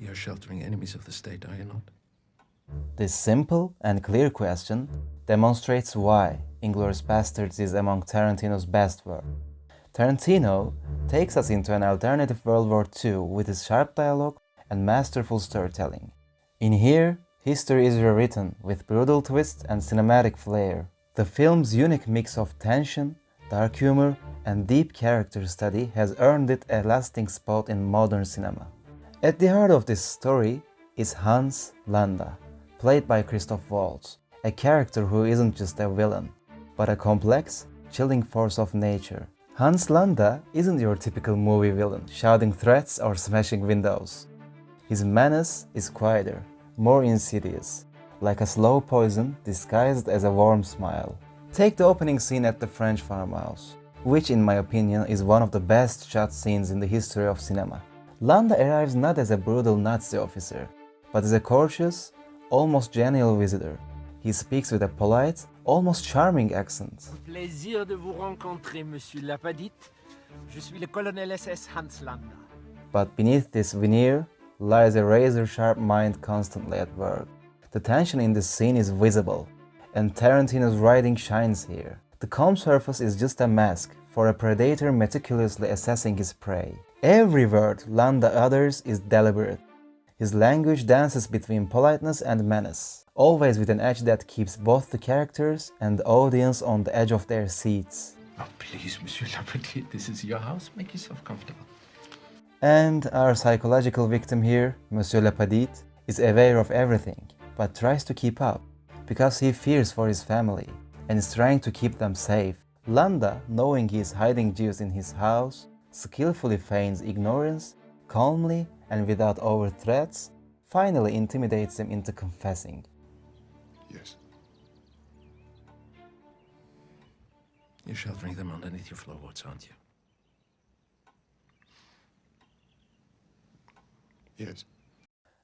You're sheltering enemies of the state, are you not? This simple and clear question demonstrates why *Inglourious Bastards* is among Tarantino's best work. Tarantino takes us into an alternative World War II with his sharp dialogue and masterful storytelling. In here, history is rewritten with brutal twists and cinematic flair. The film's unique mix of tension, dark humor, and deep character study has earned it a lasting spot in modern cinema. At the heart of this story is Hans Landa, played by Christoph Waltz, a character who isn't just a villain, but a complex, chilling force of nature. Hans Landa isn't your typical movie villain, shouting threats or smashing windows. His menace is quieter, more insidious, like a slow poison disguised as a warm smile. Take the opening scene at the French farmhouse, which in my opinion is one of the best shot scenes in the history of cinema. Landa arrives not as a brutal Nazi officer, but as a courteous, almost genial visitor. He speaks with a polite, almost charming accent. Plaisir de vous rencontrer, Monsieur Lapadite. Je suis le colonel SS Hans Landa. But beneath this veneer lies a razor-sharp mind constantly at work. The tension in this scene is visible, and Tarantino's writing shines here. The calm surface is just a mask for a predator meticulously assessing his prey. Every word Landa utters is deliberate. His language dances between politeness and menace, always with an edge that keeps both the characters and the audience on the edge of their seats. Oh, please, Monsieur Lapadite, this is your house. Make yourself comfortable. And our psychological victim here, Monsieur Lapadite, is aware of everything, but tries to keep up, because he fears for his family, and is trying to keep them safe. Landa, knowing he is hiding Jews in his house, skillfully feigns ignorance, calmly and without overt threats, finally intimidates him into confessing. Yes. You're sheltering them underneath your floorboards, aren't you? Yes.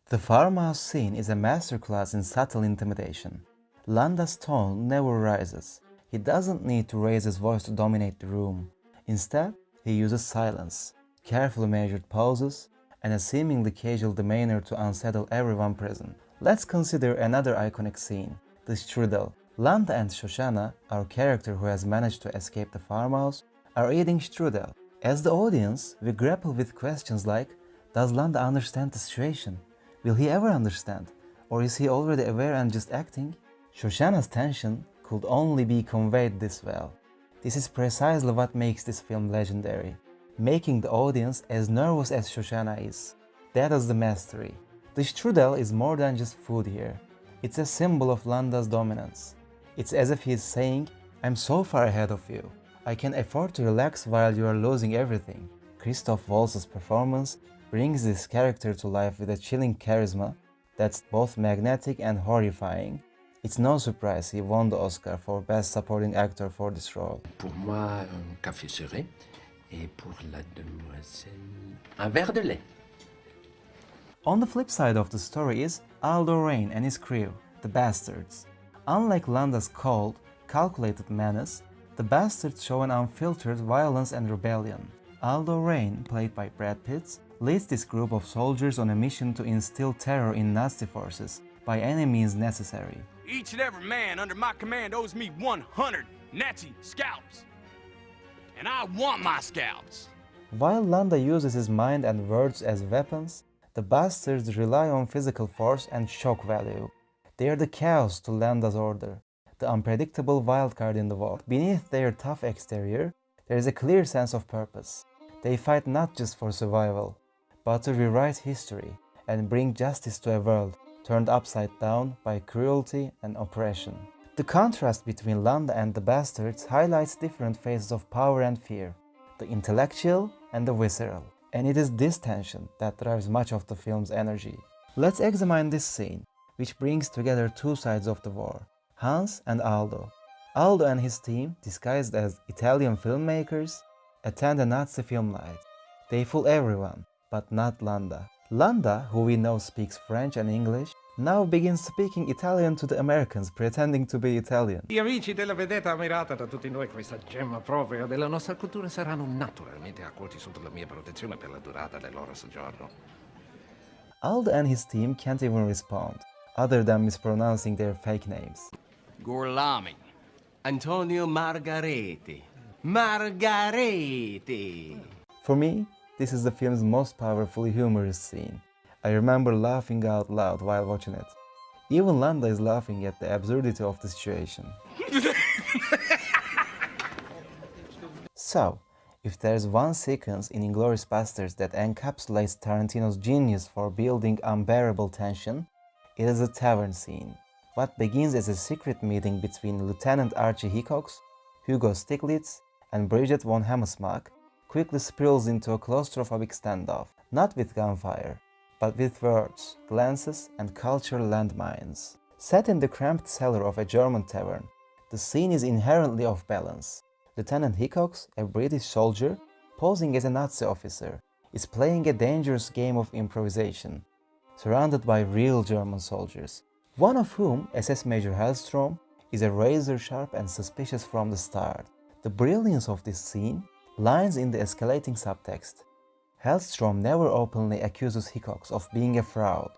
The farmhouse scene is a masterclass in subtle intimidation. Landa's tone never rises. He doesn't need to raise his voice to dominate the room. Instead, he uses silence, carefully measured pauses, and a seemingly casual demeanor to unsettle everyone present. Let's consider another iconic scene, the strudel. Landa and Shoshana, our character who has managed to escape the farmhouse, are eating strudel. As the audience, we grapple with questions like, does Landa understand the situation? Will he ever understand? Or is he already aware and just acting? Shoshana's tension could only be conveyed this well. This is precisely what makes this film legendary, making the audience as nervous as Shoshana is. That is the mastery. The strudel is more than just food here. It's a symbol of Landa's dominance. It's as if he is saying, I'm so far ahead of you. I can afford to relax while you are losing everything. Christoph Waltz's performance brings this character to life with a chilling charisma that's both magnetic and horrifying. It's no surprise he won the Oscar for Best Supporting Actor for this role. Pour moi, un café serré. Et pour la demoiselle, un verre de lait. On the flip side of the story is Aldo Raine and his crew, the Bastards. Unlike Landa's cold, calculated menace, the Bastards show an unfiltered violence and rebellion. Aldo Raine, played by Brad Pitt, leads this group of soldiers on a mission to instill terror in Nazi forces by any means necessary. Each and every man under my command owes me 100 Nazi scalps. And I want my scalps. While Landa uses his mind and words as weapons, the Bastards rely on physical force and shock value. They are the chaos to Landa's order, the unpredictable wildcard in the war. Beneath their tough exterior, there is a clear sense of purpose. They fight not just for survival, but to rewrite history and bring justice to a world turned upside down by cruelty and oppression. The contrast between Landa and the Bastards highlights different phases of power and fear, the intellectual and the visceral. And it is this tension that drives much of the film's energy. Let's examine this scene, which brings together two sides of the war, Hans and Aldo. Aldo and his team, disguised as Italian filmmakers, attend a Nazi film night. They fool everyone, but not Landa. Landa, who we know speaks French and English, now begins speaking Italian to the Americans, pretending to be Italian. Gli amici della vedetta ammirata da tutti noi, questa gemma propria della nostra cultura, saranno naturalmente accolti sotto la mia protezione per la durata del loro soggiorno. Aldo and his team can't even respond, other than mispronouncing their fake names. Gorlami. Antonio Margarete. Margarete. For me, this is the film's most powerfully humorous scene. I remember laughing out loud while watching it. Even Landa is laughing at the absurdity of the situation. So, if there's one sequence in *Inglourious Basterds* that encapsulates Tarantino's genius for building unbearable tension, it is the tavern scene. What begins as a secret meeting between Lieutenant Archie Hickox, Hugo Stiglitz, and Bridget von Hammersmark quickly spirals into a claustrophobic standoff, not with gunfire, but with words, glances, and cultural landmines. Set in the cramped cellar of a German tavern, the scene is inherently off balance. Lieutenant Hickox, a British soldier, posing as a Nazi officer, is playing a dangerous game of improvisation, surrounded by real German soldiers, one of whom, SS Major Hellstrom, is a razor-sharp and suspicious from the start. The brilliance of this scene lies in the escalating subtext. Hellstrom never openly accuses Hickox of being a fraud.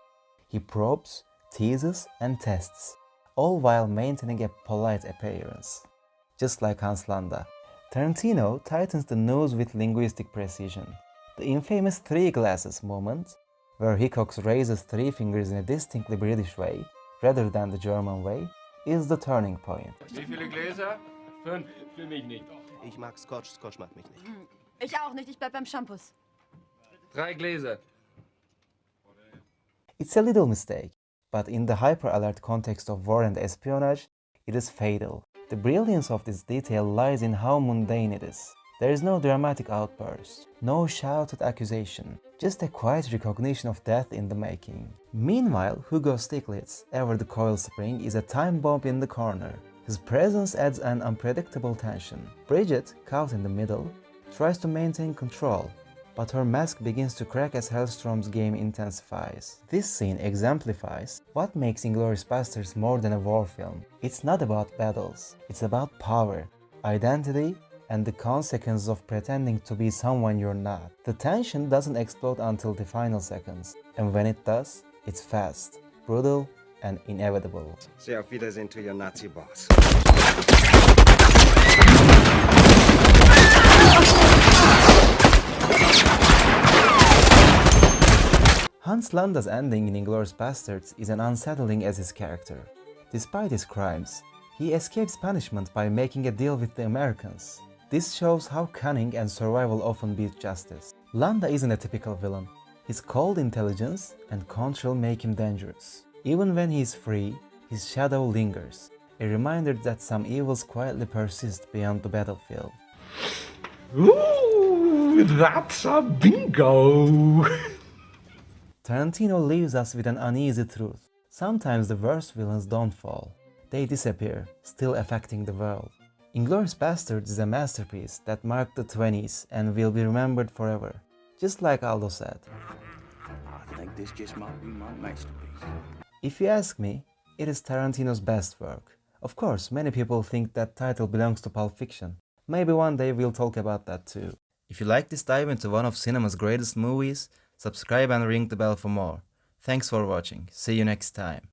He probes, teases, and tests, all while maintaining a polite appearance. Just like Hans Landa, Tarantino tightens the noose with linguistic precision. The infamous three glasses moment, where Hickox raises three fingers in a distinctly British way, rather than the German way, is the turning point. Wie viele Gläser? 5. Für mich nicht. Ich mag Scotch, Scotch macht mich nicht. Ich auch nicht, ich bleib beim Shampoos. 3 Gläser. It's a little mistake, but in the hyper-alert context of war and espionage, it is fatal. The brilliance of this detail lies in how mundane it is. There is no dramatic outburst, no shouted accusation, just a quiet recognition of death in the making. Meanwhile, Hugo Stiglitz, ever the coil spring, is a time bomb in the corner. His presence adds an unpredictable tension. Bridget, caught in the middle, tries to maintain control, but her mask begins to crack as Hellstrom's game intensifies. This scene exemplifies what makes *Inglourious Basterds* more than a war film. It's not about battles, it's about power, identity, and the consequences of pretending to be someone you're not. The tension doesn't explode until the final seconds, and when it does, it's fast, brutal, and inevitable. Say auf Wiedersehen to your Nazi boss. Hans Landa's ending in *Inglourious Basterds* is as unsettling as his character. Despite his crimes, he escapes punishment by making a deal with the Americans. This shows how cunning and survival often beat justice. Landa isn't a typical villain. His cold intelligence and control make him dangerous. Even when he is free, his shadow lingers, a reminder that some evils quietly persist beyond the battlefield. Ooh, that's a bingo! Tarantino leaves us with an uneasy truth. Sometimes the worst villains don't fall. They disappear, still affecting the world. *Inglourious Basterds* is a masterpiece that marked the 20s and will be remembered forever, just like Aldo said. I think this just might be my masterpiece. If you ask me, it is Tarantino's best work. Of course, many people think that title belongs to Pulp Fiction. Maybe one day we'll talk about that too. If you like this dive into one of cinema's greatest movies, subscribe and ring the bell for more. Thanks for watching. See you next time.